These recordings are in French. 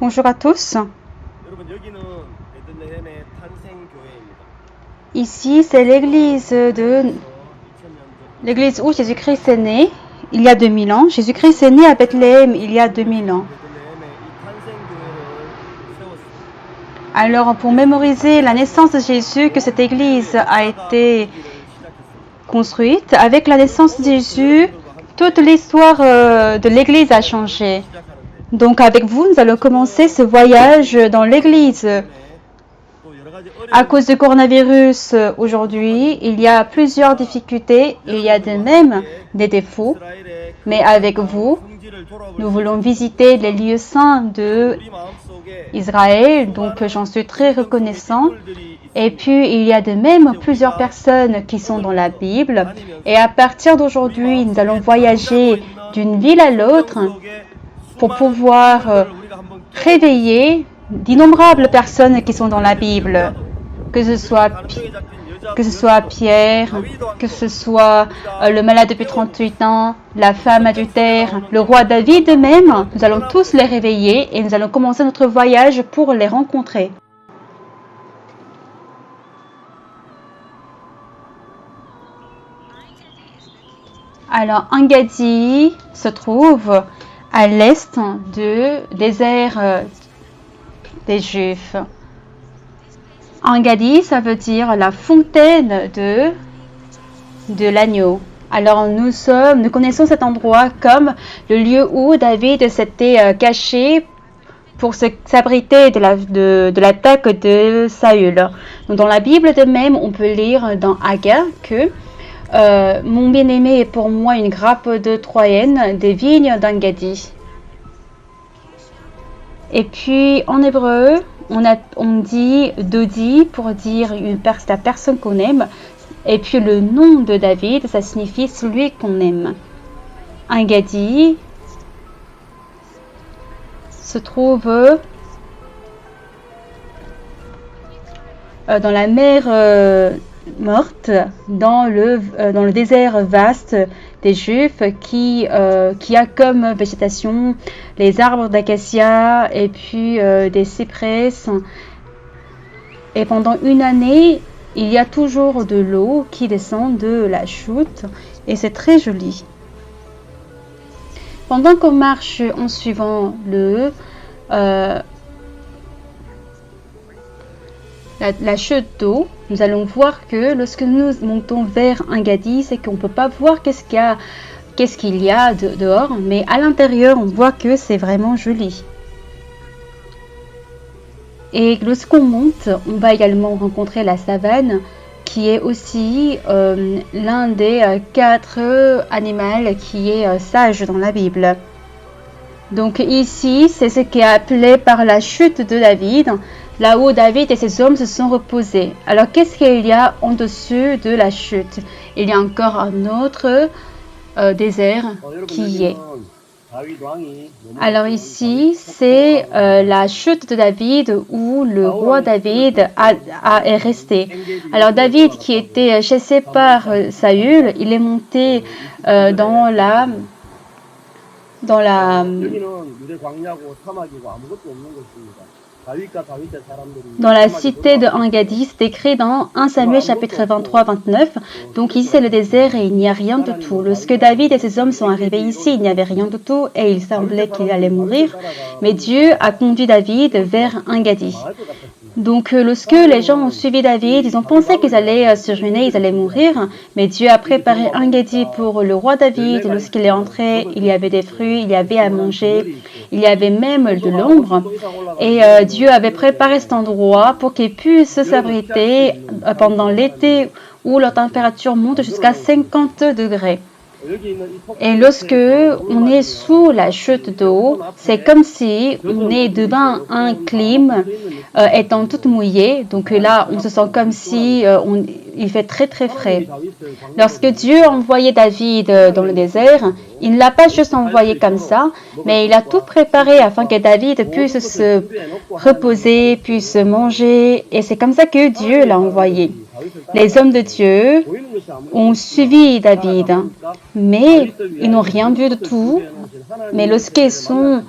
Bonjour à tous. Ici, c'est l'église où Jésus-Christ est né il y a 2000 ans. Jésus-Christ est né à Bethléem il y a 2000 ans. Alors, pour mémoriser la naissance de Jésus, que cette église a été construite, avec la naissance de Jésus, toute l'histoire de l'église a changé. Donc, avec vous, nous allons commencer ce voyage dans l'église. À cause du coronavirus, aujourd'hui, il y a plusieurs difficultés, il y a même des défauts. Mais avec vous, nous voulons visiter les lieux saints d'Israël, donc j'en suis très reconnaissant. Et puis, il y a de même plusieurs personnes qui sont dans la Bible. Et à partir d'aujourd'hui, nous allons voyager d'une ville à l'autre pour pouvoir réveiller d'innombrables personnes qui sont dans la Bible. Que ce soit Pierre, que ce soit le malade depuis 38 ans, la femme adultère, le roi David même. Nous allons tous les réveiller et nous allons commencer notre voyage pour les rencontrer. Alors, Engadi se trouve à l'est du désert des Juifs. Engadi, ça veut dire la fontaine de l'agneau. Alors nous connaissons cet endroit comme le lieu où David s'était caché pour s'abriter de l'attaque de Saül. Donc, dans la Bible de même, on peut lire dans Agar que mon bien-aimé est pour moi une grappe de Troyenne, des vignes d'Engadi. Et puis en hébreu, on dit Dodi pour dire la personne qu'on aime. Et puis le nom de David, ça signifie celui qu'on aime. Engadi se trouve dans la mer morte, dans le désert vaste des Juifs qui a comme végétation les arbres d'acacia et puis des cyprès. Et pendant une année, il y a toujours de l'eau qui descend de la chute et c'est très joli. Pendant qu'on marche en suivant la chute d'eau, nous allons voir que lorsque nous montons vers Engadi, c'est qu'on ne peut pas voir qu'est-ce qu'il y a dehors, mais à l'intérieur, on voit que c'est vraiment joli. Et lorsqu'on monte, on va également rencontrer la savane, qui est aussi l'un des 4 animaux qui est sage dans la Bible. Donc ici, c'est ce qui est appelé par la chute de David, là où David et ses hommes se sont reposés. Alors qu'est-ce qu'il y a en dessus de la chute? Il y a encore un autre désert qui y est. Alors ici, c'est la chute de David où le roi David est resté. Alors David, qui était chassé par Saül, il est monté dans la cité de Engadi, c'est écrit dans 1 Samuel chapitre 23-29. Donc ici c'est le désert et il n'y a rien de tout. Lorsque David et ses hommes sont arrivés ici, il n'y avait rien de tout et il semblait qu'il allait mourir. Mais Dieu a conduit David vers Engadi. Donc lorsque les gens ont suivi David, ils ont pensé qu'ils allaient se ruiner, ils allaient mourir. Mais Dieu a préparé Engadi pour le roi David. Lorsqu'il est entré, il y avait des fruits, il y avait à manger, il y avait même de l'ombre. Et Dieu avait préparé cet endroit pour qu'ils puissent s'abriter pendant l'été où la température monte jusqu'à 50 degrés. Et lorsque on est sous la chute d'eau, c'est comme si on est devant un clim étant tout mouillé. Donc là, on se sent comme si il fait très très frais. Lorsque Dieu a envoyé David dans le désert, il ne l'a pas juste envoyé comme ça, mais il a tout préparé afin que David puisse se reposer, puisse manger. Et c'est comme ça que Dieu l'a envoyé. Les hommes de Dieu ont suivi David, mais ils n'ont rien vu de tout. Mais lorsqu'ils sont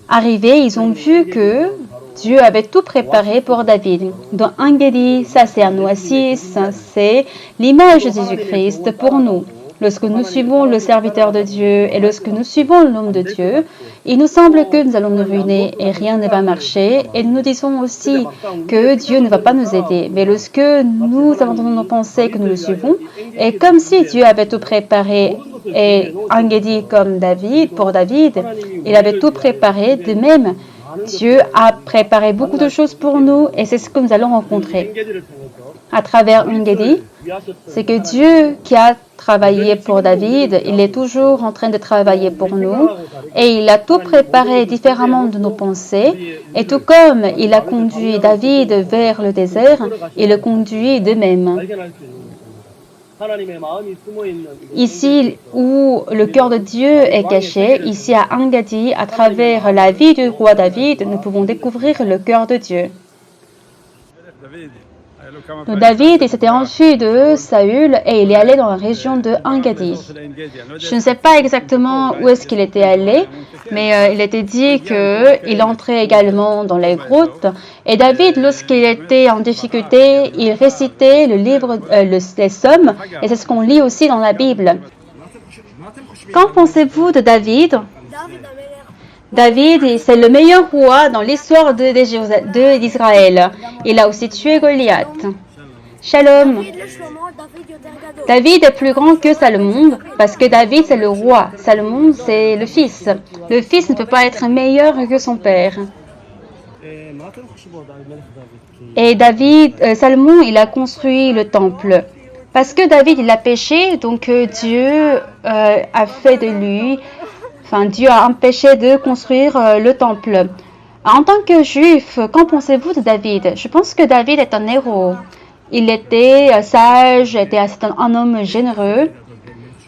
arrivés, ils ont vu que Dieu avait tout préparé pour David. Dans 1 Guédi, ça c'est un oasis, c'est l'image de Jésus-Christ pour nous. Lorsque nous suivons le serviteur de Dieu et lorsque nous suivons l'homme de Dieu, il nous semble que nous allons nous ruiner et rien ne va marcher. Et nous disons aussi que Dieu ne va pas nous aider. Mais lorsque nous abandonnons nos pensées, que nous le suivons, et comme si Dieu avait tout préparé, et Engedi comme David, pour David, il avait tout préparé, de même, Dieu a préparé beaucoup de choses pour nous et c'est ce que nous allons rencontrer. À travers Engedi, c'est que Dieu qui a travaillé pour David, il est toujours en train de travailler pour nous et il a tout préparé différemment de nos pensées et tout comme il a conduit David vers le désert, il le conduit de même. Ici où le cœur de Dieu est caché, ici à Engedi, à travers la vie du roi David, nous pouvons découvrir le cœur de Dieu. Donc David il s'était enfui de Saül et il est allé dans la région de Engedi. Je ne sais pas exactement où est-ce qu'il était allé, mais il était dit qu'il entrait également dans les grottes. Et David, lorsqu'il était en difficulté, il récitait le livre, les psaumes, et c'est ce qu'on lit aussi dans la Bible. Qu'en pensez-vous de David? David, c'est le meilleur roi dans l'histoire d'Israël. Il a aussi tué Goliath. Shalom. David est plus grand que Salomon parce que David c'est le roi. Salomon c'est le fils. Le fils ne peut pas être meilleur que son père. Et Salomon, il a construit le temple. Parce que David, il a péché, donc Dieu a fait de lui... Dieu a empêché de construire le temple. En tant que juif, qu'en pensez-vous de David? Je pense que David est un héros. Il était sage, était un homme généreux.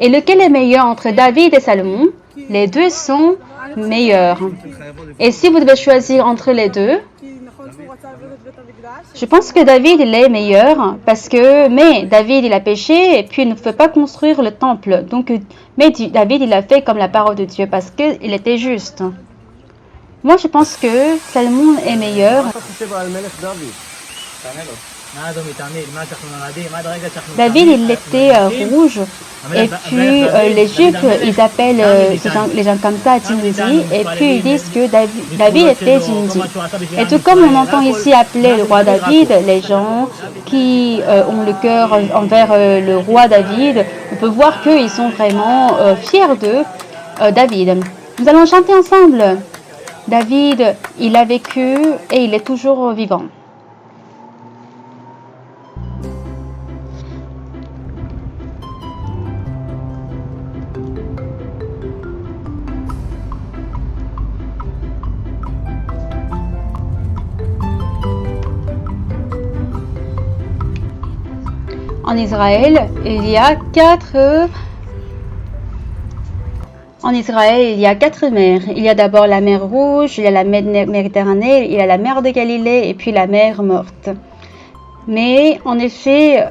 Et lequel est meilleur entre David et Salomon? Les deux sont meilleurs. Et si vous devez choisir entre les deux, je pense que David il est meilleur mais David il a péché et puis il ne pouvait pas construire le temple. Donc, mais David il a fait comme la parole de Dieu parce qu'il était juste. Moi je pense que Salomon est meilleur. David il était rouge et puis les juifs ils appellent les gens comme ça Djindi et puis ils disent que David était Djindi. Et tout comme on entend ici appeler le roi David, les gens qui ont le cœur envers le roi David, on peut voir qu'ils sont vraiment fiers de David. Nous allons chanter ensemble. David, il a vécu et il est toujours vivant. En Israël, il y a quatre mers. Il y a d'abord la mer Rouge, il y a la mer Méditerranée, il y a la mer de Galilée et puis la mer Morte. Mais en effet,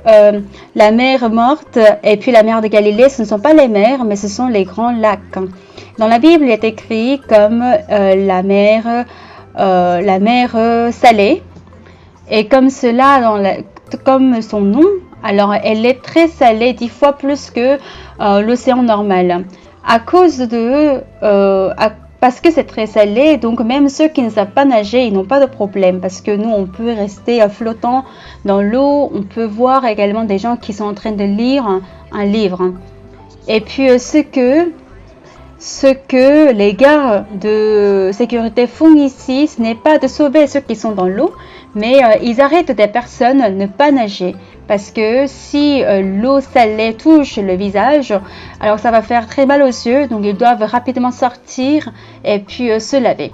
la mer Morte et puis la mer de Galilée, ce ne sont pas les mers, mais ce sont les grands lacs. Dans la Bible, il est écrit comme la mer salée. Et comme cela, comme son nom, alors elle est très salée, 10 fois plus que l'océan normal. Parce que c'est très salé, donc même ceux qui ne savent pas nager, ils n'ont pas de problème. Parce que nous, on peut rester flottant dans l'eau. On peut voir également des gens qui sont en train de lire un livre. Et puis ce que les gars de sécurité font ici, ce n'est pas de sauver ceux qui sont dans l'eau, mais ils arrêtent des personnes à ne pas nager. Parce que si l'eau salée touche le visage, alors ça va faire très mal aux yeux, donc ils doivent rapidement sortir et puis se laver.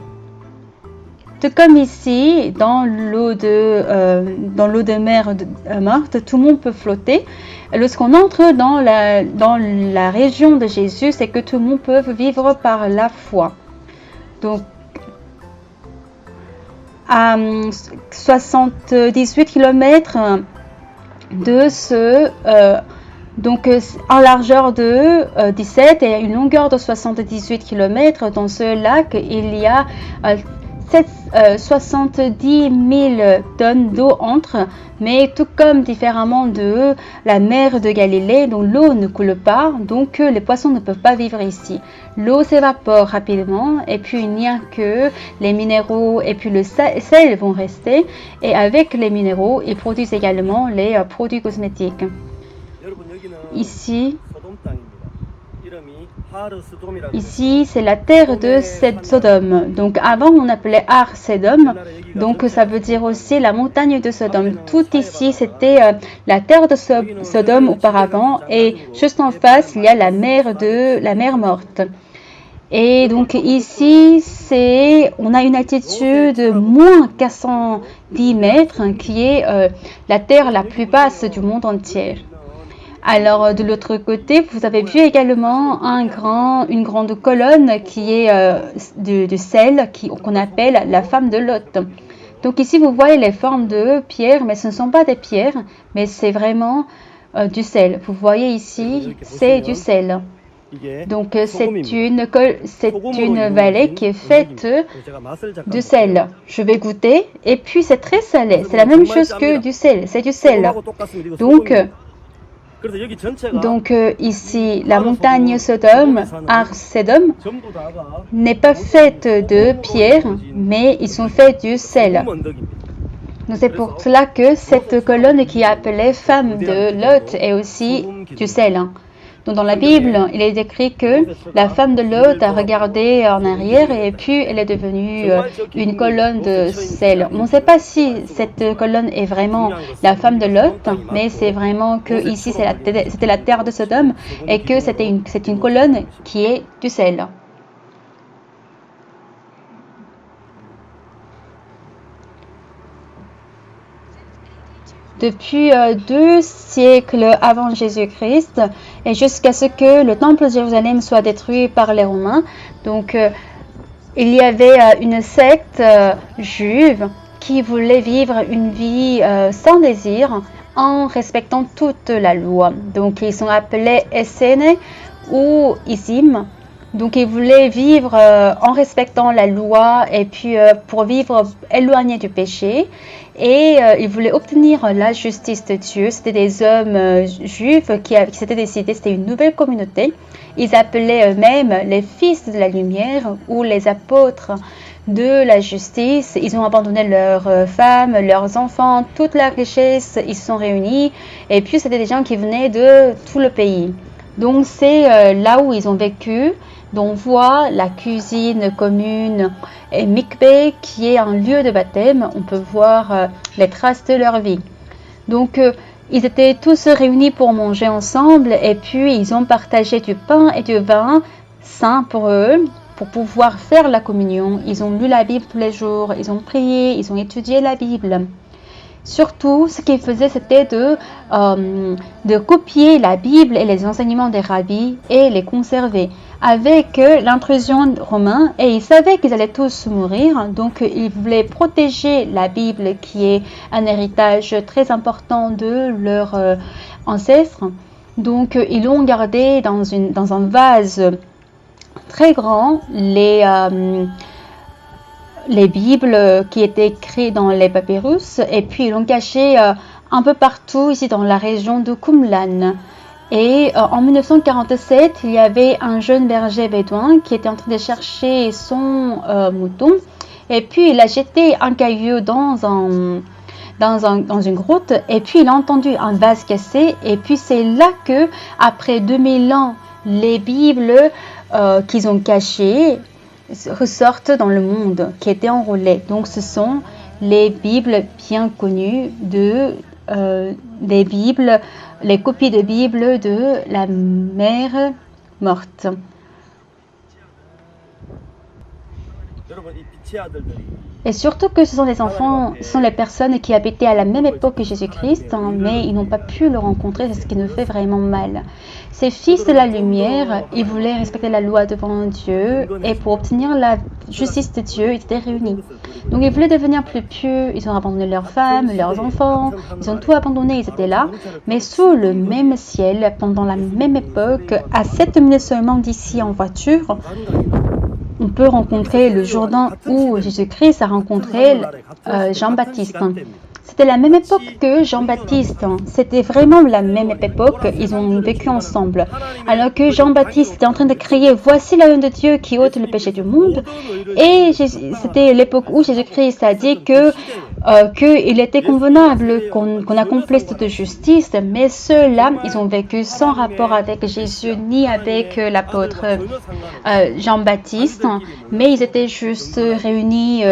Tout comme ici, dans l'eau de mer morte, tout le monde peut flotter. Lorsqu'on entre dans la région de Jésus, c'est que tout le monde peut vivre par la foi. Donc, à 78 km de Donc en largeur de 17 et une longueur de 78 km, dans ce lac, il y a 70 000 tonnes d'eau entre, mais tout comme différemment de la mer de Galilée, dont l'eau ne coule pas, donc les poissons ne peuvent pas vivre ici. L'eau s'évapore rapidement et puis il n'y a que les minéraux et puis le sel vont rester, et avec les minéraux, ils produisent également les produits cosmétiques. Ici, c'est la terre de Sodome. Donc avant, on appelait Har Sedom. Donc ça veut dire aussi la montagne de Sodome. Tout ici, c'était la terre de Sodome auparavant. Et juste en face, il y a la mer morte. Et donc ici, on a une altitude de moins 410 mètres, qui est la terre la plus basse du monde entier. Alors de l'autre côté, vous avez vu également une grande colonne qui est de sel qu'on appelle la femme de Lot. Donc ici, vous voyez les formes de pierres, mais ce ne sont pas des pierres, mais c'est vraiment du sel. Vous voyez ici, c'est du sel. Donc c'est une vallée qui est faite de sel. Je vais goûter et puis c'est très salé. C'est la même chose que du sel. C'est du sel. Donc ici, la montagne Sodome, Har Sedom, n'est pas faite de pierre, mais ils sont faits du sel. Donc c'est pour cela que cette colonne qui est appelée femme de Lot est aussi du sel. Donc dans la Bible, il est écrit que la femme de Lot a regardé en arrière et puis elle est devenue une colonne de sel. On ne sait pas si cette colonne est vraiment la femme de Lot, mais c'est vraiment que ici c'était la terre de Sodome et que c'est une colonne qui est du sel. Depuis 2 siècles avant Jésus-Christ et jusqu'à ce que le temple de Jérusalem soit détruit par les Romains. Donc il y avait une secte juive qui voulait vivre une vie sans désir en respectant toute la loi. Donc ils sont appelés Essénes ou Isim. Donc ils voulaient vivre en respectant la loi et puis pour vivre éloigné du péché. Et ils voulaient obtenir la justice de Dieu. C'était des hommes juifs qui s'étaient décidés, c'était une nouvelle communauté. Ils appelaient eux-mêmes les fils de la lumière ou les apôtres de la justice. Ils ont abandonné leurs femmes, leurs enfants, toute la richesse. Ils se sont réunis. Et puis c'était des gens qui venaient de tout le pays. Donc c'est là où ils ont vécu. Donc on voit la cuisine commune et mikvé qui est un lieu de baptême. On peut voir les traces de leur vie. Donc ils étaient tous réunis pour manger ensemble et puis ils ont partagé du pain et du vin saint pour eux, pour pouvoir faire la communion. Ils ont lu la Bible tous les jours, ils ont prié, ils ont étudié la Bible. Surtout, ce qu'ils faisaient, c'était de copier la Bible et les enseignements des rabbis et les conserver. Avec l'intrusion romaine, et ils savaient qu'ils allaient tous mourir, donc ils voulaient protéger la Bible qui est un héritage très important de leurs ancêtres. Donc ils l'ont gardé dans un vase très grand, les Bibles qui étaient écrites dans les papyrus, et puis ils l'ont caché un peu partout ici dans la région de Qumlan. Et en 1947, il y avait un jeune berger bédouin qui était en train de chercher son mouton, et puis il a jeté un caillou dans une grotte, et puis il a entendu un vase cassé, et puis c'est là que, après 2000 ans, les Bibles qu'ils ont cachées ressortent dans le monde, qui étaient enrôlées. Donc ce sont les Bibles bien connues les copies de Bible de la mer morte. Et surtout que ce sont les enfants, ce sont les personnes qui habitaient à la même époque que Jésus-Christ, mais ils n'ont pas pu le rencontrer, c'est ce qui nous fait vraiment mal. Ces fils de la lumière, ils voulaient respecter la loi devant Dieu, et pour obtenir la justice de Dieu, ils étaient réunis. Donc ils voulaient devenir plus pieux, ils ont abandonné leurs femmes, leurs enfants, ils ont tout abandonné, ils étaient là, mais sous le même ciel, pendant la même époque, à 7 minutes seulement d'ici en voiture, on peut rencontrer le Jourdain où Jésus-Christ a rencontré Jean-Baptiste. C'était la même époque que Jean-Baptiste. C'était vraiment la même époque. Ils ont vécu ensemble. Alors que Jean-Baptiste était en train de crier « Voici l'agneau de Dieu qui ôte le péché du monde ». Et c'était l'époque où Jésus-Christ a dit qu'il était convenable qu'on accomplisse toute justice. Mais ceux-là, ils ont vécu sans rapport avec Jésus ni avec l'apôtre Jean-Baptiste. Mais ils étaient juste réunis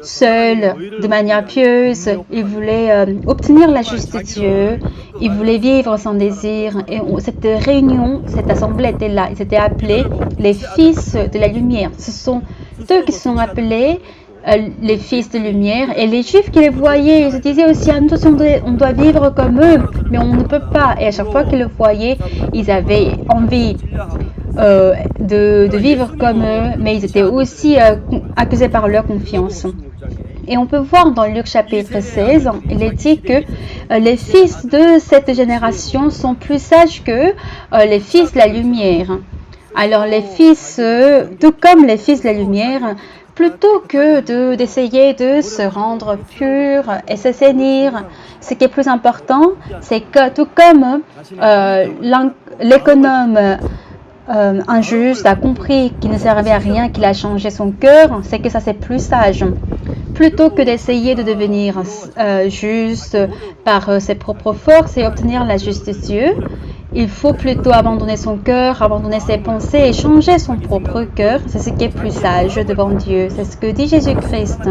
seuls, de manière pieuse. Ils voulaient obtenir la justice de Dieu. Ils voulaient vivre sans désir. Et cette réunion, cette assemblée était là. Ils étaient appelés les fils de la lumière. Ce sont eux qui sont appelés les fils de lumière. Et les Juifs qui les voyaient, ils se disaient aussi, on doit vivre comme eux, mais on ne peut pas. Et à chaque fois qu'ils le voyaient, ils avaient envie de vivre comme eux, mais ils étaient aussi accusés par leur confiance. Et on peut voir dans Luc chapitre 16, il est dit que les fils de cette génération sont plus sages que les fils de la lumière. Alors les fils, tout comme les fils de la lumière, plutôt que d'essayer de se rendre purs et s'assainir, ce qui est plus important, c'est que tout comme l'économe injuste a compris qu'il ne servait à rien, qu'il a changé son cœur, c'est que ça c'est plus sage. Plutôt que d'essayer de devenir juste par ses propres forces et obtenir la justice de Dieu, il faut plutôt abandonner son cœur, abandonner ses pensées et changer son propre cœur. C'est ce qui est plus sage devant Dieu. C'est ce que dit Jésus-Christ.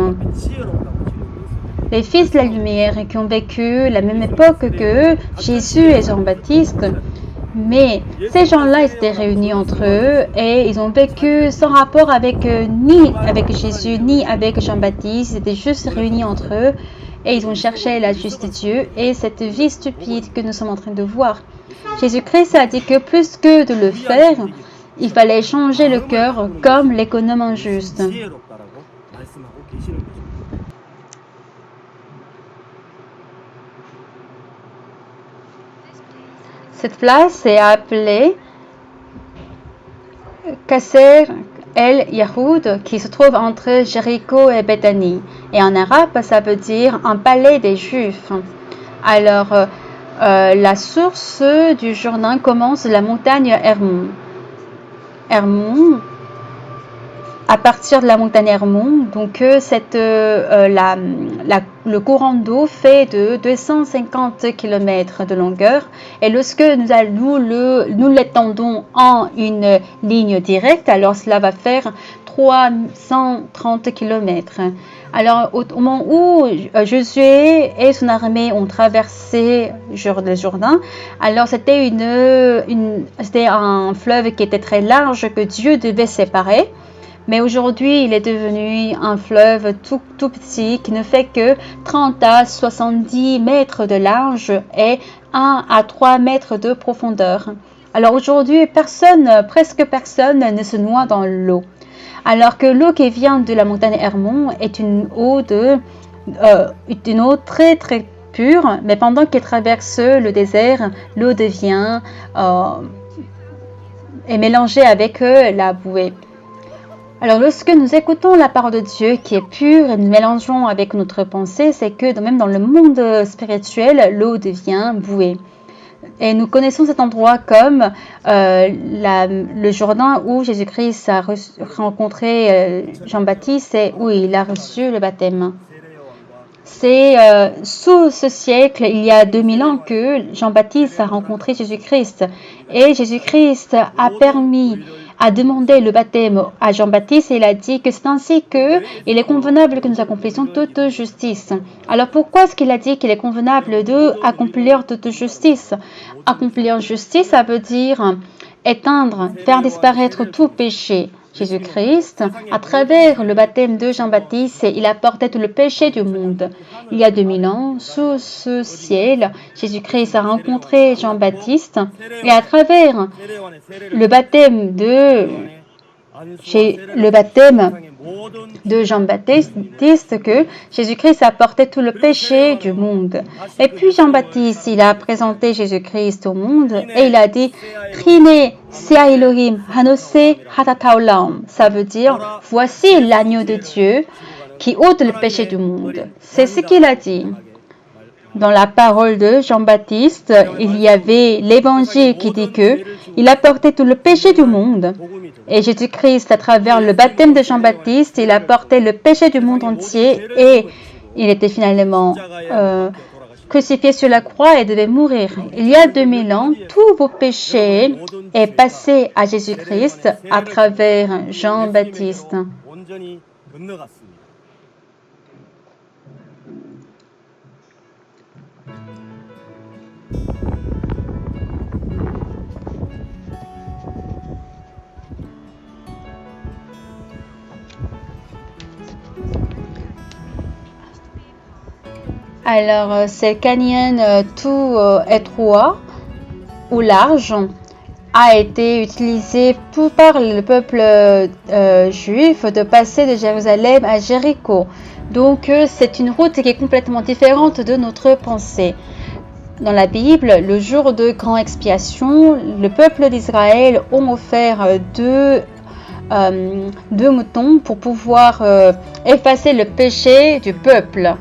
Les fils de la lumière qui ont vécu la même époque que Jésus et Jean-Baptiste, mais ces gens-là étaient réunis entre eux et ils ont vécu sans rapport avec ni avec Jésus ni avec Jean-Baptiste. Ils étaient juste réunis entre eux et ils ont cherché la justice de Dieu et cette vie stupide que nous sommes en train de voir. Jésus-Christ a dit que plus que de le faire, il fallait changer le cœur comme l'économe injuste. Cette place est appelée Qasr el-Yahoud, qui se trouve entre Jéricho et Béthanie. Et en arabe, ça veut dire un palais des Juifs. Alors, la source du Jourdain commence de la montagne Hermon. Hermon, à partir de la montagne Hermon, donc le courant d'eau fait de 250 km de longueur. Et lorsque nous l'étendons en une ligne directe, alors cela va faire 330 km. Alors au moment où Josué et son armée ont traversé le Jourdain, alors c'était un fleuve qui était très large que Dieu devait séparer. Mais aujourd'hui, il est devenu un fleuve tout petit qui ne fait que 30 à 70 mètres de large et 1 à 3 mètres de profondeur. Alors aujourd'hui, presque personne ne se noie dans l'eau. Alors que l'eau qui vient de la montagne Hermon est une eau très très pure, mais pendant qu'elle traverse le désert, l'eau devient est mélangée avec la bouée. Alors, lorsque nous écoutons la parole de Dieu qui est pure et nous mélangeons avec notre pensée, c'est que même dans le monde spirituel, l'eau devient bouée. Et nous connaissons cet endroit comme le Jourdain où Jésus-Christ a rencontré Jean-Baptiste et où il a reçu le baptême. C'est sous ce siècle, il y a 2000 ans, que Jean-Baptiste a rencontré Jésus-Christ. Et Jésus-Christ a demandé le baptême à Jean-Baptiste et il a dit que c'est ainsi qu'il est convenable que nous accomplissions toute justice. Alors pourquoi est-ce qu'il a dit qu'il est convenable d'accomplir toute justice? Accomplir justice, ça veut dire éteindre, faire disparaître tout péché. Jésus-Christ, à travers le baptême de Jean-Baptiste, il a porté tout le péché du monde. Il y a 2000 ans, sous ce ciel, Jésus-Christ a rencontré Jean-Baptiste et à travers le baptême de Jean-Baptiste que Jésus-Christ a porté tout le péché du monde. Et puis Jean-Baptiste, il a présenté Jésus-Christ au monde et il a dit « Trine sea Elohim hanose hatataolam ». Ça veut dire « Voici l'agneau de Dieu qui ôte le péché du monde ». C'est ce qu'il a dit. Dans la parole de Jean-Baptiste, il y avait l'évangile qui dit que il a porté tout le péché du monde. Et Jésus-Christ, à travers le baptême de Jean-Baptiste, il a porté le péché du monde entier et il était finalement crucifié sur la croix et devait mourir. Il y a 2000 ans, tous vos péchés est passé à Jésus-Christ à travers Jean-Baptiste. Alors, ce canyon tout étroit ou large a été utilisé par le peuple juif de passer de Jérusalem à Jéricho. Donc, c'est une route qui est complètement différente de notre pensée. Dans la Bible, le jour de grande expiation, le peuple d'Israël ont offert deux moutons pour pouvoir effacer le péché du peuple.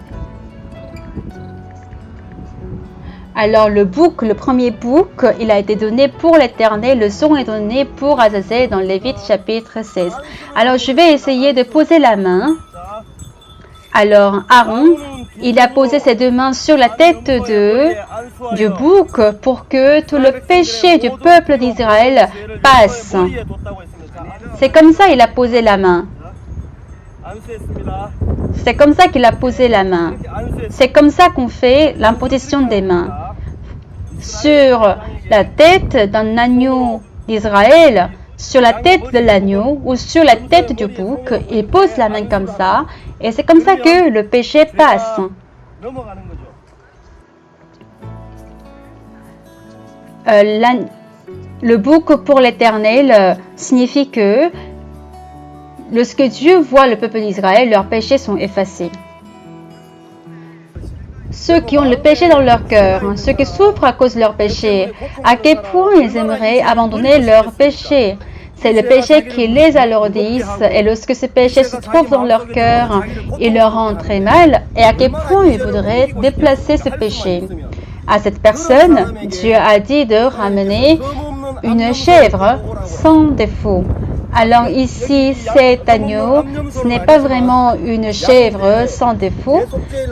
Alors le premier bouc, il a été donné pour l'Éternel, le son est donné pour Azazel dans Lévite chapitre 16. Alors je vais essayer de poser la main. Alors Aaron, il a posé ses deux mains sur la tête du bouc pour que tout le péché du peuple d'Israël passe. C'est comme ça qu'il a posé la main. C'est comme ça qu'il a posé la main. C'est comme ça qu'on fait l'imposition des mains. Sur la tête d'un agneau d'Israël, sur la tête de l'agneau ou sur la tête du bouc, il pose la main comme ça et c'est comme ça que le péché passe. Le bouc pour l'Éternel signifie que lorsque Dieu voit le peuple d'Israël, leurs péchés sont effacés. Ceux qui ont le péché dans leur cœur, ceux qui souffrent à cause de leur péché, à quel point ils aimeraient abandonner leur péché. C'est le péché qui les alourdisse et lorsque ce péché se trouve dans leur cœur, il leur rend très mal et à quel point ils voudraient déplacer ce péché. À cette personne, Dieu a dit de ramener une chèvre sans défaut. Alors ici, cet agneau, ce n'est pas vraiment une chèvre sans défaut,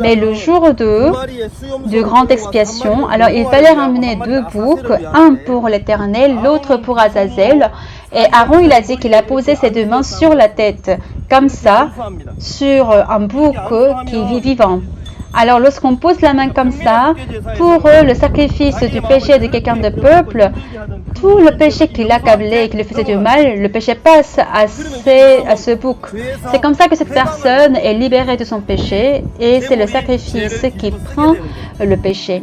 mais le jour de grande expiation, alors il fallait ramener deux boucs, un pour l'Éternel, l'autre pour Azazel. Et Aaron, il a dit qu'il a posé ses deux mains sur la tête, comme ça, sur un bouc qui vit vivant. Alors lorsqu'on pose la main comme ça, pour le sacrifice du péché de quelqu'un de peuple, tout le péché qui l'accablait et qui lui faisait du mal, le péché passe à ce bouc. C'est comme ça que cette personne est libérée de son péché et c'est le sacrifice qui prend le péché.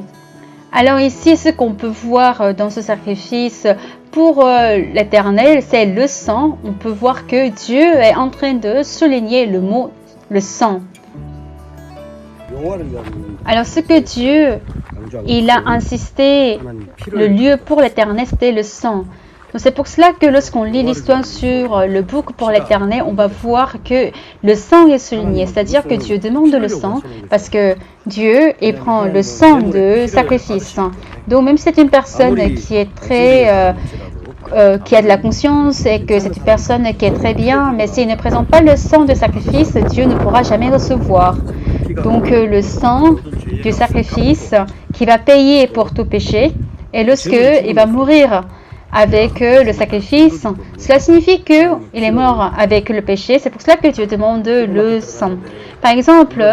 Alors ici, ce qu'on peut voir dans ce sacrifice pour l'Éternel, c'est le sang. On peut voir que Dieu est en train de souligner le mot « le sang ». Alors ce que Dieu, il a insisté, le lieu pour l'Éternel, c'était le sang. Donc c'est pour cela que lorsqu'on lit l'histoire sur le bouc pour l'Éternel, on va voir que le sang est souligné. C'est-à-dire que Dieu demande le sang parce que Dieu, il prend le sang de sacrifice. Donc même si c'est une personne qui est très... qui a de la conscience et que c'est une personne qui est très bien, mais s'il ne présente pas le sang de sacrifice, Dieu ne pourra jamais recevoir. Donc le sang du sacrifice qui va payer pour tout péché, et lorsqu'il va mourir avec le sacrifice, cela signifie qu'il est mort avec le péché. C'est pour cela que Dieu demande le sang. Par exemple,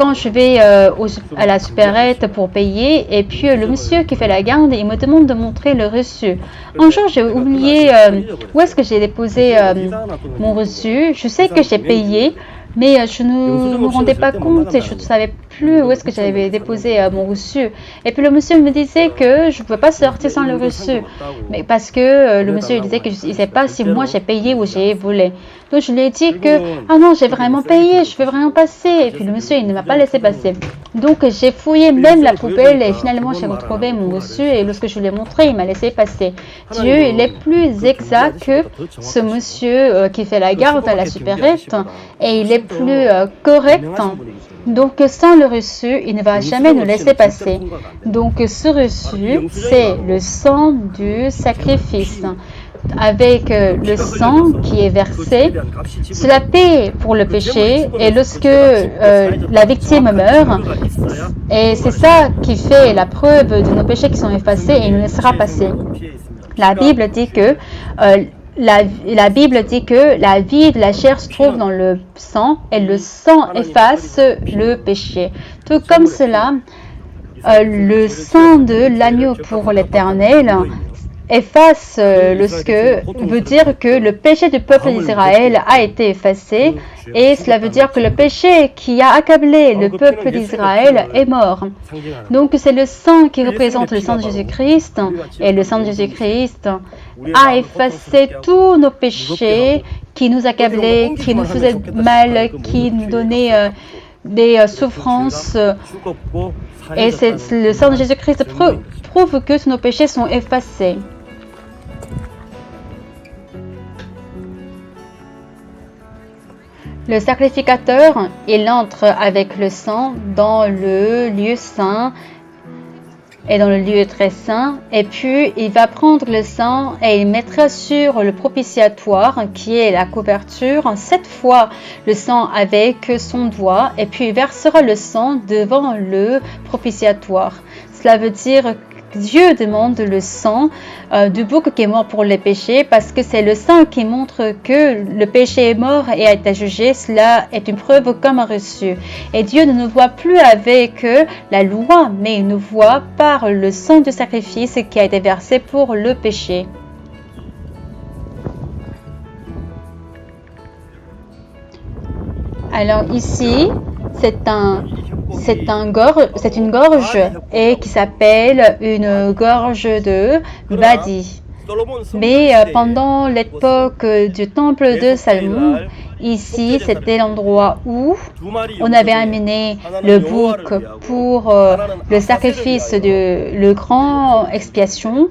quand je vais à la supérette pour payer, et puis le monsieur qui fait la garde, il me demande de montrer le reçu. Un jour, j'ai oublié où est-ce que j'ai déposé mon reçu. Je sais que j'ai payé, mais je ne me rendais pas compte et je ne savais plus où est-ce que j'avais déposé mon reçu. Et puis le monsieur me disait que je ne pouvais pas sortir sans le reçu, mais parce que le monsieur il disait qu'il ne savait pas si moi j'ai payé ou j'ai volé. Donc je lui ai dit que ah non, j'ai vraiment payé, je veux vraiment passer. Et puis le monsieur il ne m'a pas laissé passer. Donc j'ai fouillé même la poubelle et finalement j'ai retrouvé mon reçu et lorsque je lui ai montré, il m'a laissé passer. Dieu il est plus exact que ce monsieur qui fait la garde à la supérette et il est plus correct. Donc sans le reçu, il ne va jamais nous laisser passer. Donc ce reçu, c'est le sang du sacrifice. Avec le sang qui est versé, cela paie pour le péché et lorsque la victime meurt, et c'est ça qui fait la preuve de nos péchés qui sont effacés et il nous laissera passer. La Bible dit que la Bible dit que la vie de la chair se trouve dans le sang et le sang efface le péché. Tout comme cela, le sang de l'agneau pour l'Éternel efface ce que veut dire que le péché du peuple d'Israël a été effacé et cela veut dire que le péché qui a accablé le peuple d'Israël est mort. Donc c'est le sang qui représente le sang de Jésus-Christ et le sang de Jésus-Christ a effacé tous nos péchés qui nous accablaient, qui nous faisaient mal, qui nous donnaient des souffrances et le sang de Jésus-Christ prouve que tous nos péchés sont effacés. Le sacrificateur, il entre avec le sang dans le lieu saint et dans le lieu très saint, et puis il va prendre le sang et il mettra sur le propitiatoire qui est la couverture 7 fois le sang avec son doigt, et puis il versera le sang devant le propitiatoire. Cela veut dire que Dieu demande le sang du bouc qui est mort pour les péchés parce que c'est le sang qui montre que le péché est mort et a été jugé. Cela est une preuve comme un reçu. Et Dieu ne nous voit plus avec la loi, mais il nous voit par le sang du sacrifice qui a été versé pour le péché. Alors ici, c'est une gorge et qui s'appelle une gorge de Badi. Mais pendant l'époque du temple de Salomon, ici c'était l'endroit où on avait amené le bouc pour le sacrifice de le grand expiation.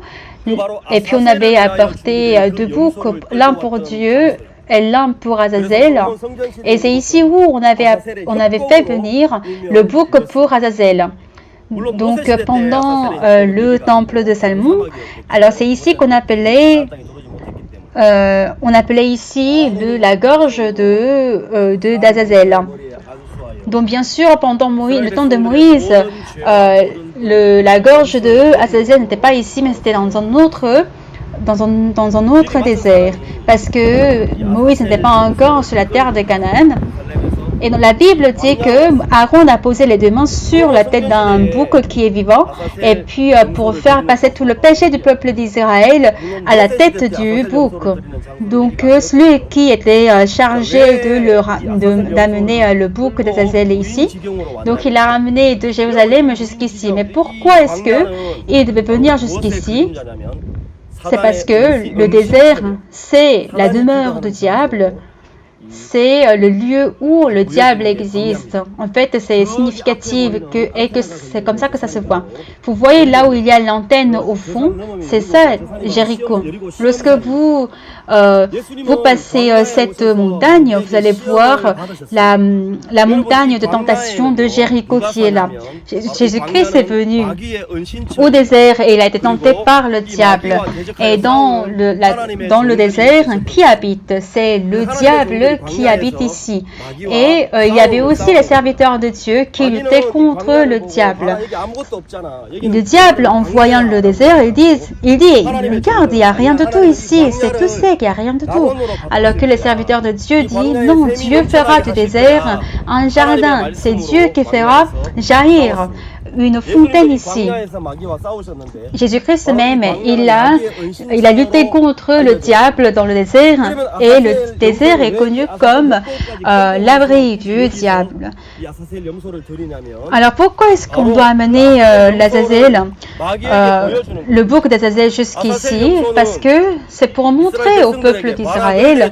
Et puis on avait apporté 2 boucs, l'un pour Dieu et l'un pour Azazel. Et c'est ici où on avait fait venir le bouc pour Azazel. Donc pendant le temple de Salomon, alors c'est ici qu'on appelait ici la gorge d'Azazel. Donc bien sûr pendant le temps de Moïse, la gorge de Azazel n'était pas ici, mais c'était dans un autre désert, parce que Moïse n'était pas encore sur la terre de Canaan. Et dans la Bible dit que Aaron a posé les 2 mains sur la tête d'un bouc qui est vivant, et puis pour faire passer tout le péché du peuple d'Israël à la tête du bouc. Donc celui qui était chargé d'amener le bouc d'Azazel ici, donc il l'a ramené de Jérusalem jusqu'ici. Mais pourquoi est-ce qu'il devait venir jusqu'ici? C'est parce que le désert, c'est la demeure du diable. C'est le lieu où le diable existe. En fait, c'est significatif et que c'est comme ça que ça se voit. Vous voyez là où il y a l'antenne au fond, c'est ça, Jéricho. Lorsque vous passez cette montagne, vous allez voir la montagne de tentation de Jéricho qui est là. Jésus-Christ est venu au désert et il a été tenté par le diable. Et dans le désert, qui habite? C'est le diable Dieu qui habite ici. Et il y avait aussi les serviteurs de Dieu qui luttaient contre le diable. Le diable, en voyant le désert, il dit, regarde, il n'y a rien de tout ici, c'est tout sec, il n'y a rien de tout. Alors que les serviteurs de Dieu disent, non, Dieu fera du désert un jardin, c'est Dieu qui fera jaillir une fontaine ici. Jésus-Christ même, il a lutté contre le diable dans le désert et le désert est connu comme l'abri du diable. Alors pourquoi est-ce qu'on doit amener l'Azazel, le bouc d'Azazel jusqu'ici? Parce que c'est pour montrer au peuple d'Israël,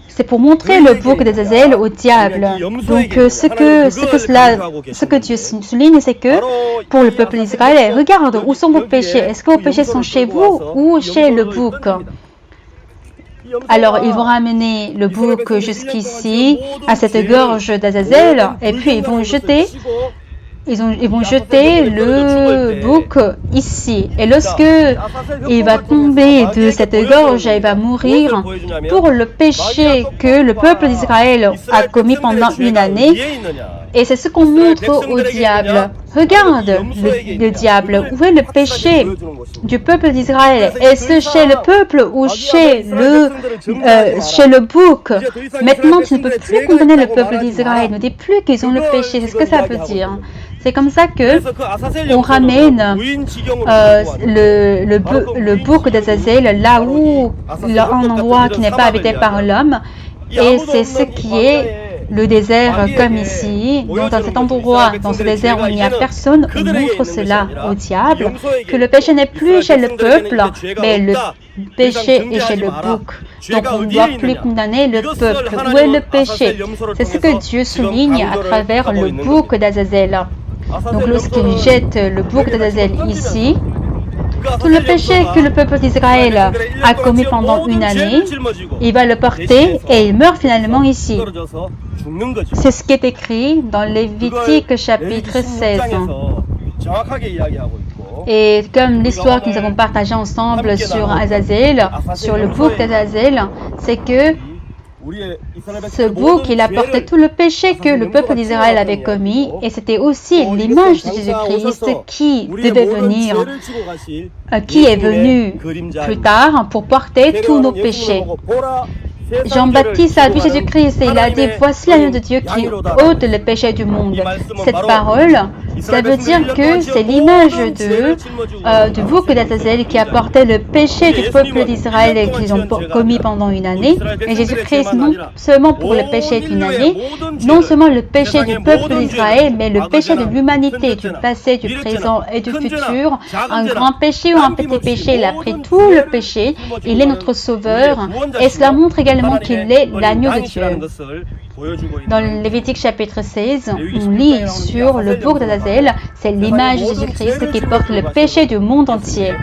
c'est pour montrer le bouc d'Azazel au diable. Donc ce que Dieu souligne, c'est que pour le peuple d'Israël, regarde, où sont vos péchés? Est-ce que vos péchés sont chez vous ou chez le bouc? Alors ils vont ramener le bouc jusqu'ici, à cette gorge d'Azazel, et puis ils vont jeter le bouc ici. Et lorsque il va tomber de cette gorge, il va mourir pour le péché que le peuple d'Israël a commis pendant une année. Et c'est ce qu'on montre au diable. Regarde le diable. Où est le péché du peuple d'Israël? Est-ce chez le peuple ou chez le bouc? Maintenant, tu ne peux plus condamner le peuple d'Israël. Ne dis plus qu'ils ont le péché. C'est ce que ça veut dire. C'est comme ça que on ramène le bouc d'Azazel là où un endroit qui n'est pas habité par l'homme. Et c'est ce qui est le désert comme ici. Donc dans cet endroit, dans ce désert où il n'y a personne, on montre cela au diable, que le péché n'est plus chez le peuple, mais le péché est chez le bouc. Donc on ne doit plus condamner le peuple. Où est le péché? C'est ce que Dieu souligne à travers le bouc d'Azazel. Donc lorsqu'il jette le bouc d'Azazel ici, tout le péché que le peuple d'Israël a commis pendant une année, il va le porter et il meurt finalement ici. C'est ce qui est écrit dans Lévitique chapitre 16. Et comme l'histoire que nous avons partagée ensemble sur Azazel, sur le bouc d'Azazel, c'est que ce bouc, il apportait tout le péché que le peuple d'Israël avait commis, et c'était aussi l'image de Jésus-Christ qui devait venir, qui est venu plus tard pour porter tous nos péchés. Jean-Baptiste a vu Jésus-Christ et il a dit, voici l'agneau de Dieu qui ôte le péché du monde. Cette parole, ça veut dire que c'est l'image du bouc d'Azazel qui apportait le péché du peuple d'Israël et qu'ils ont commis pendant une année. Et Jésus-Christ, non seulement pour le péché d'une année, non seulement le péché du peuple d'Israël, mais le péché de l'humanité, du passé, du présent et du futur. Un grand péché ou un petit péché, il a pris tout le péché, il est notre sauveur et cela montre également qu'il est l'agneau de Dieu. Dans le Lévitique chapitre 16, on lit sur le bouc d'Azazel, c'est l'image de Jésus-Christ qui porte le péché du monde entier.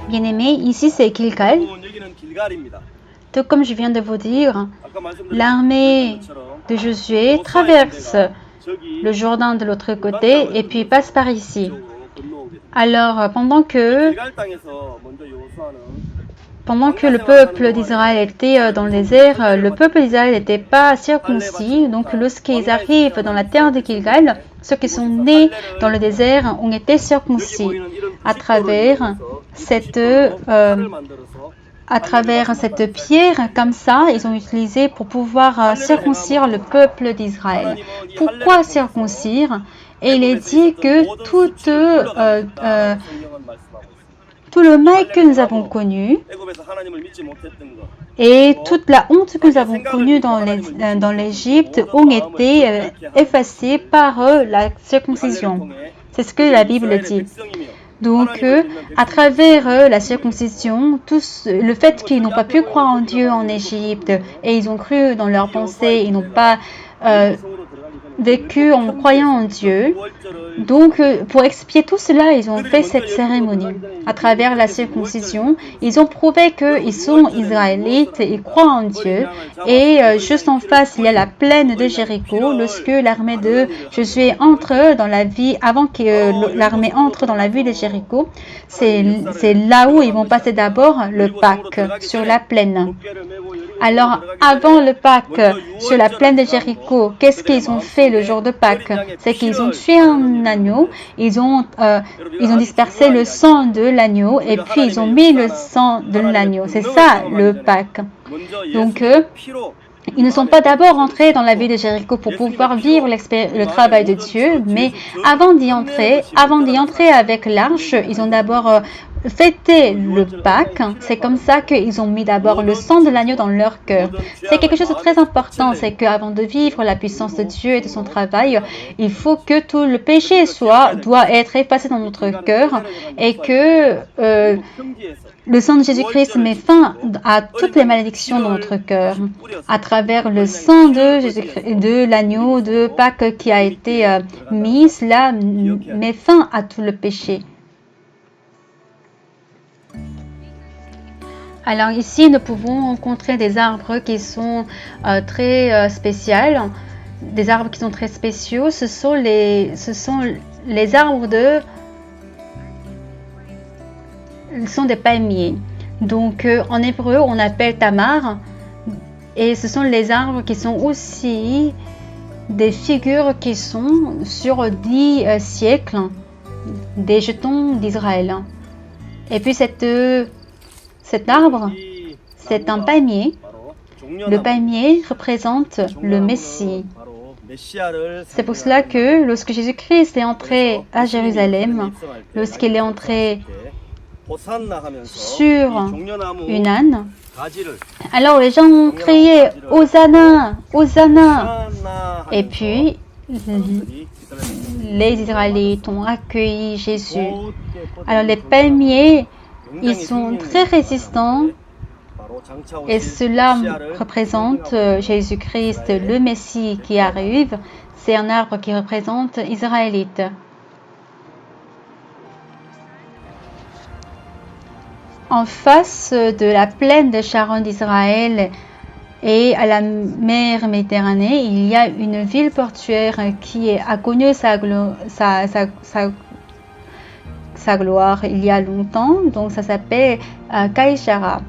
Bien-aimés, ici c'est Gilgal. Tout comme je viens de vous dire, l'armée de Josué traverse le Jourdain de l'autre côté et puis passe par ici. Alors, pendant que le peuple d'Israël était dans le désert, le peuple d'Israël n'était pas circoncis. Donc, lorsqu'ils arrivent dans la terre de Gilgal, ceux qui sont nés dans le désert ont été circoncis à travers cette pierre, comme ça, ils ont utilisé pour pouvoir circoncire le peuple d'Israël. Pourquoi circoncire? Et il est dit que tout le mal que nous avons connu et toute la honte que nous avons connue dans l'Égypte ont été effacées par la circoncision. C'est ce que la Bible dit. Donc, à travers la circoncision, le fait qu'ils n'ont pas pu croire en Dieu en Égypte et ils ont cru dans leurs pensées, ils n'ont pas vécu en croyant en Dieu. Donc, pour expier tout cela, ils ont fait cette cérémonie. À travers la circoncision, ils ont prouvé qu'ils sont israélites, ils croient en Dieu. Et juste en face, il y a la plaine de Jéricho. Lorsque l'armée de Josué entre dans la ville, avant que l'armée entre dans la ville de Jéricho, c'est là où ils vont passer d'abord le Pâques, sur la plaine. Alors, avant le Pâques, sur la plaine de Jéricho, qu'est-ce qu'ils ont fait le jour de Pâques? C'est qu'ils ont tué un agneau, ils ont dispersé le sang de l'agneau et puis ils ont mis le sang de l'agneau. C'est ça le Pâques. Donc, ils ne sont pas d'abord entrés dans la ville de Jéricho pour pouvoir vivre le travail de Dieu, mais avant d'y entrer avec l'arche, ils ont d'abord fêté le Pâques. C'est comme ça qu'ils ont mis d'abord le sang de l'agneau dans leur cœur. C'est quelque chose de très important, c'est qu'avant de vivre la puissance de Dieu et de son travail, il faut que tout le péché doit être effacé dans notre cœur et que le sang de Jésus-Christ met fin à toutes les malédictions dans notre cœur. À travers le sang de l'agneau de Pâques qui a été mis, cela met fin à tout le péché. Alors ici, nous pouvons rencontrer des arbres qui sont très spéciaux. Des arbres qui sont très spéciaux. Ce sont les arbres ce sont des palmiers. Donc en hébreu, on appelle tamar. Et ce sont les arbres qui sont aussi des figures qui sont sur 10 siècles des jetons d'Israël. Et puis cet arbre, c'est un palmier. Le palmier représente le Messie. C'est pour cela que lorsque Jésus-Christ est entré à Jérusalem, lorsqu'il est entré sur une âne, alors les gens ont crié « Hosanna, Hosanna !» Et puis, les Israélites ont accueilli Jésus. Alors les palmiers, ils sont très résistants et cela représente Jésus-Christ, le Messie qui arrive. C'est un arbre qui représente Israélite. En face de la plaine de Sharon d'Israël et à la mer Méditerranée, il y a une ville portuaire qui a connu sa gloire il y a longtemps, donc ça s'appelle Caïchara.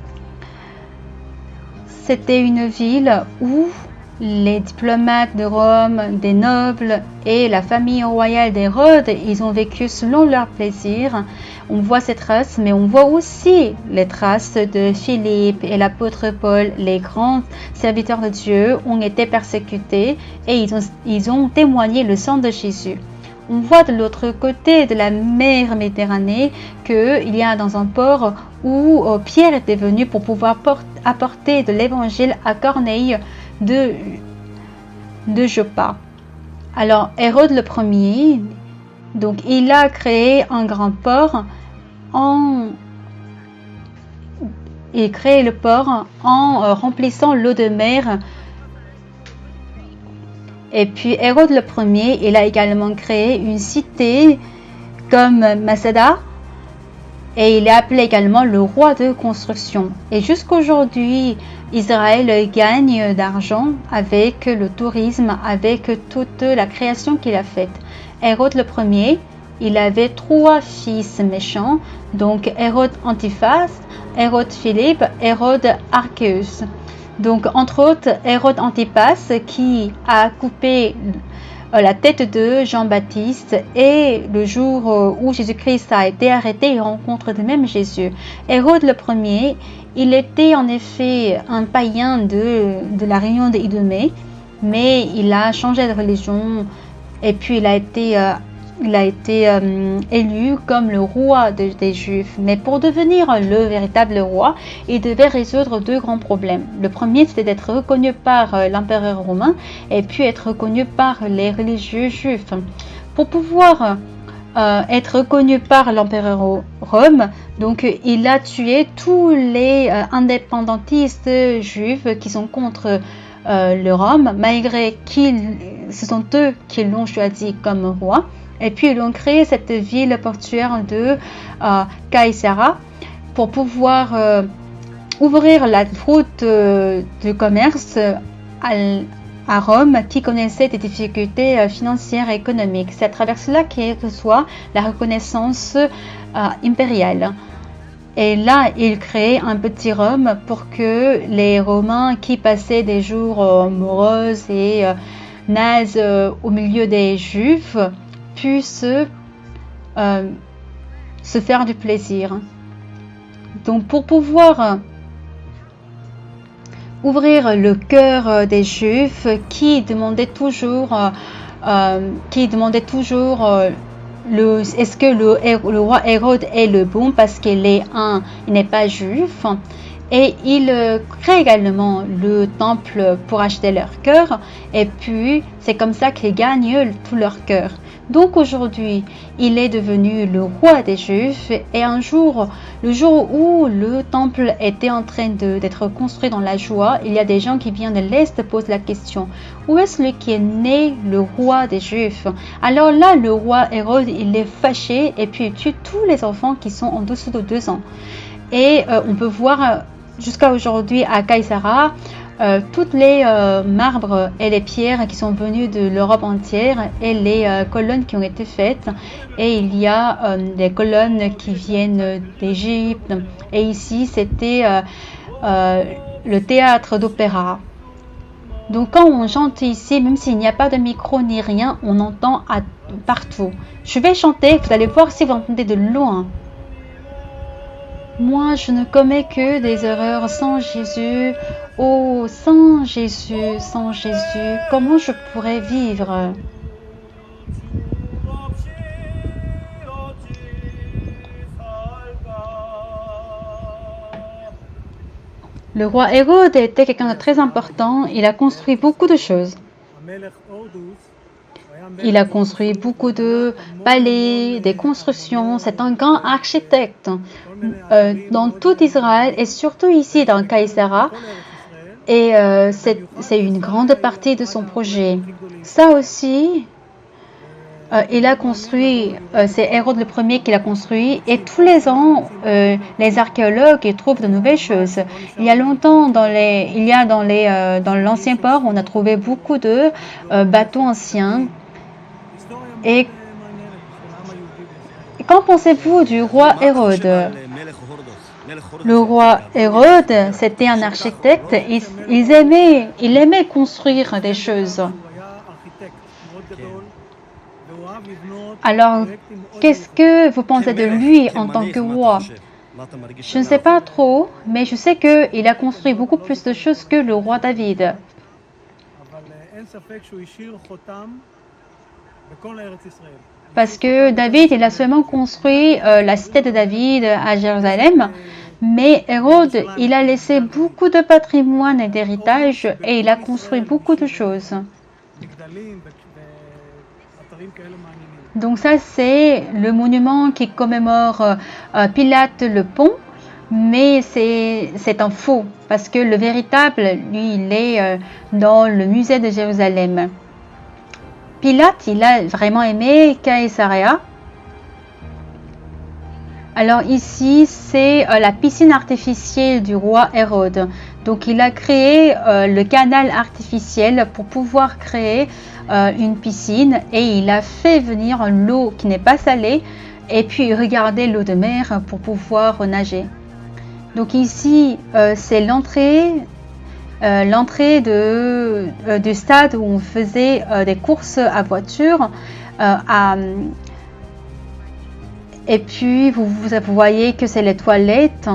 C'était une ville où les diplomates de Rome, des nobles et la famille royale d'Hérode, ils ont vécu selon leur plaisir. On voit ces traces, mais on voit aussi les traces de Philippe et l'apôtre Paul. Les grands serviteurs de Dieu ont été persécutés et ils ont témoigné le sang de Jésus. On voit de l'autre côté de la mer Méditerranée qu'il y a dans un port où Pierre était venu pour pouvoir apporter de l'évangile à Corneille de Joppa. Alors Hérode le premier, donc il a créé un grand port il crée le port en remplissant l'eau de mer. Et puis Hérode le premier, il a également créé une cité comme Masada et il est appelé également le roi de construction. Et jusqu'aujourd'hui, Israël gagne d'argent avec le tourisme, avec toute la création qu'il a faite. Hérode le premier, il avait 3 fils méchants, donc Hérode Antiphas, Hérode Philippe, Hérode Archéus. Donc, entre autres, Hérode Antipas qui a coupé la tête de Jean-Baptiste et le jour où Jésus-Christ a été arrêté, il rencontre de même Jésus. Hérode le premier, il était en effet un païen de la réunion des Idomées, mais il a changé de religion et puis il a été élu comme le roi des Juifs. Mais pour devenir le véritable roi, il devait résoudre 2 grands problèmes. Le premier, c'était d'être reconnu par l'empereur romain et puis être reconnu par les religieux juifs. Pour pouvoir être reconnu par l'empereur Rome. Donc il a tué tous les indépendantistes juifs qui sont contre le Rome, malgré ce sont eux qui l'ont choisi comme roi. Et puis ils ont créé cette ville portuaire de Caesarea pour pouvoir ouvrir la route de commerce à Rome, qui connaissait des difficultés financières et économiques. C'est à travers cela qu'il reçoit la reconnaissance impériale. Et là, il crée un petit Rome pour que les Romains qui passaient des jours moroses et nazes au milieu des Juifs puissent se faire du plaisir. Donc pour pouvoir ouvrir le cœur des Juifs qui demandaient toujours est-ce que le roi Hérode est le bon parce qu'il n'est pas juif, et il crée également le temple pour acheter leur cœur, et puis c'est comme ça qu'il gagne tout leur cœur. Donc aujourd'hui, il est devenu le roi des Juifs, et un jour, le jour où le temple était en train d'être construit dans la joie, il y a des gens qui viennent de l'Est posent la question: où est celui qui est né, le roi des Juifs? Alors là, le roi Hérode, il est fâché et puis il tue tous les enfants qui sont en dessous de 2 ans. Et on peut voir jusqu'à aujourd'hui à Caesarea toutes les marbres et les pierres qui sont venues de l'Europe entière, et les colonnes qui ont été faites, et il y a des colonnes qui viennent d'Égypte, et ici c'était le théâtre d'opéra. Donc quand on chante ici, même s'il n'y a pas de micro ni rien, on entend partout. Je vais chanter, vous allez voir si vous entendez de loin. Moi, je ne commets que des erreurs sans Jésus. Oh, sans Jésus, sans Jésus, comment je pourrais vivre? Le roi Hérode était quelqu'un de très important. Il a construit beaucoup de choses. Il a construit beaucoup de palais, des constructions. C'est un grand architecte dans tout Israël, et surtout ici dans Caesarea. Et c'est une grande partie de son projet. Ça aussi, il a construit, c'est Hérode le premier qui l'a construit, et tous les ans, les archéologues trouvent de nouvelles choses. Il y a longtemps, dans l'ancien port, on a trouvé beaucoup de bateaux anciens. Et qu'en pensez-vous du roi Hérode? Le roi Hérode, c'était un architecte. Il aimait construire des choses. Alors, qu'est-ce que vous pensez de lui en tant que roi? Je ne sais pas trop, mais je sais qu'il a construit beaucoup plus de choses que le roi David. Parce que David, il a seulement construit la cité de David à Jérusalem, mais Hérode, il a laissé beaucoup de patrimoine et d'héritage, et il a construit beaucoup de choses. Donc ça, c'est le monument qui commémore Pilate le pont, mais c'est un faux, parce que le véritable, lui, il est dans le musée de Jérusalem. Pilate, il a vraiment aimé Caesarea. Alors ici, c'est la piscine artificielle du roi Hérode. Donc il a créé le canal artificiel pour pouvoir créer une piscine, et il a fait venir l'eau qui n'est pas salée, et puis regarder l'eau de mer pour pouvoir nager. Donc ici, c'est l'entrée du stade où on faisait des courses à voiture. Et puis vous voyez que c'est les toilettes.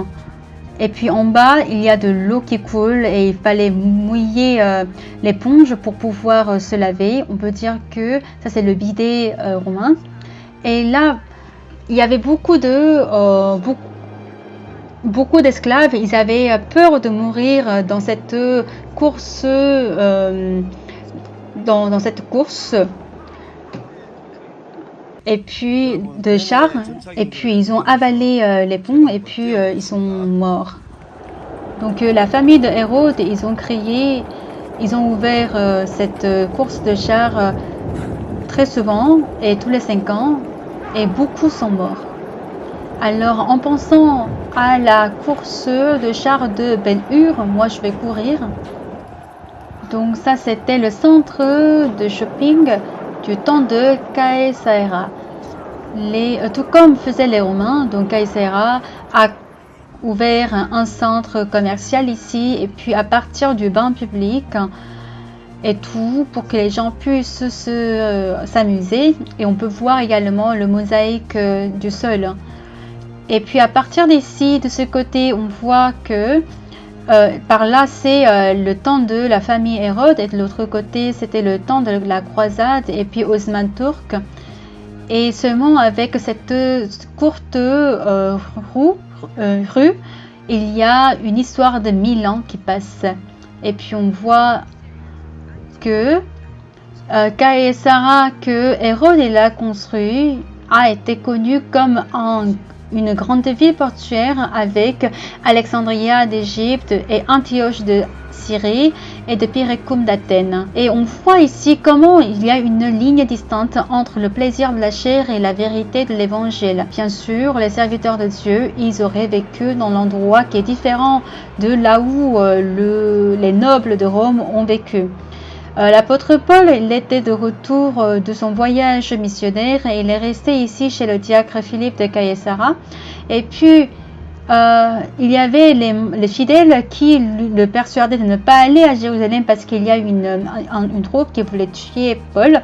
Et puis en bas, il y a de l'eau qui coule, et il fallait mouiller l'éponge pour pouvoir se laver. On peut dire que ça, c'est le bidet romain. Et là, il y avait beaucoup d'esclaves. Ils avaient peur de mourir dans cette course. Dans cette course. et puis de chars, et puis ils ont avalé les ponts, et puis ils sont morts. Donc la famille de Hérode, ils ont ouvert cette course de chars très souvent, et tous les 5 ans, et beaucoup sont morts. Alors en pensant à la course de chars de Ben-Hur, moi je vais courir. Donc ça c'était le centre de shopping du temps de Caesarea. Tout comme faisaient les Romains, donc Caesarea a ouvert un centre commercial ici, et puis à partir du bain public et tout, pour que les gens puissent s'amuser. Et on peut voir également le mosaïque du sol. Et puis à partir d'ici, de ce côté, on voit que par là c'est le temps de la famille Hérode, et de l'autre côté c'était le temps de la croisade et puis Osman turc. Et seulement avec cette courte rue, il y a une histoire de 1000 ans qui passe. Et puis on voit que Caesarea, que Hérode l'a construit, a été connu comme une grande ville portuaire avec Alexandria d'Égypte et Antioche de Syrie et de Pyrrhecum d'Athènes. Et on voit ici comment il y a une ligne distante entre le plaisir de la chair et la vérité de l'évangile. Bien sûr, les serviteurs de Dieu, ils auraient vécu dans l'endroit qui est différent de là où les nobles de Rome ont vécu. L'apôtre Paul, il était de retour de son voyage missionnaire, et il est resté ici chez le diacre Philippe de Caesarea. Et puis, il y avait les fidèles qui le persuadaient de ne pas aller à Jérusalem parce qu'il y a une troupe qui voulait tuer Paul.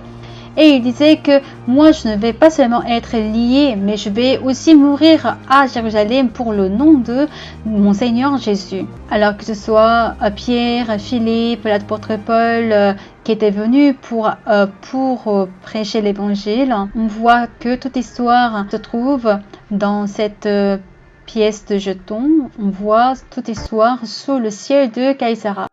Et il disait que moi je ne vais pas seulement être lié, mais je vais aussi mourir à Jérusalem pour le nom de mon Seigneur Jésus. Alors que ce soit Pierre, Philippe, l'apôtre Paul qui était venu pour prêcher l'évangile, on voit que toute histoire se trouve dans cette pièce de jetons. On voit toute histoire sous le ciel de Caesarea.